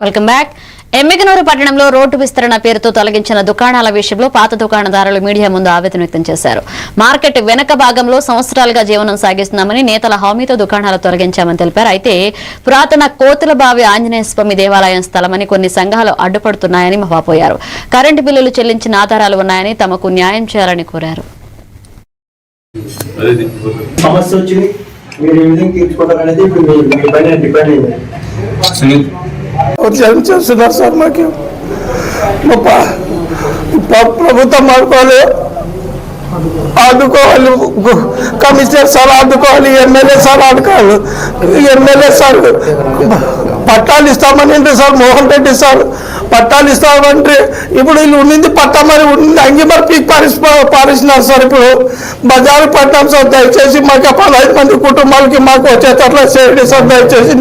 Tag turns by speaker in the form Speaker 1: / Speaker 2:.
Speaker 1: Welcome back. Emmiganur పట్టణంలో road విస్తరణ పేరుతో తొలగించిన దుకాణాల విషయంలో పాత దుకాణదారులు మీడియా ముందు ఆవేదన వ్యక్తం చేశారు. మార్కెట్ వెనక భాగంలో సంవత్సరాలుగా జీవనం సాగిస్తున్నామని, నేతల హామీతో దుకాణాలు తొలగించామని తెలిపారు. అయితే పురాతన కోతులబావి ఆంజనేయ స్వామి దేవాలయం స్థలమని కొన్ని సంఘాలు అడ్డుపడుతున్నాయని వాపోయారు. కరెంటు బిల్లులు చెల్లించిన ఆధారాలు ఉన్నాయని, తమకు న్యాయం చేయాలని కోరారు.
Speaker 2: చేస్తున్నారు సార్. మాకు ప్రభుత్వం ఆదుకోవాలి, కమిషనర్ సార్ ఆదుకోవాలి, ఎమ్మెల్యే సార్ ఆదుకోవాలి. ఎమ్మెల్యే సార్ పట్టాలు ఇస్తామని సార్ మోహన్ రెడ్డి సార్ పట్టాలు ఇస్తామంటే ఇప్పుడు వీళ్ళు ఉండింది పట్టా మరి ఉండింది అంగి మరి పీక్ పారిస్తున్నారు సార్. ఇప్పుడు బజారు పట్టాం సార్. దయచేసి మాకు 15 మంది కుటుంబాలకి మాకు వచ్చేటట్లా చేయండి సార్ దయచేసి.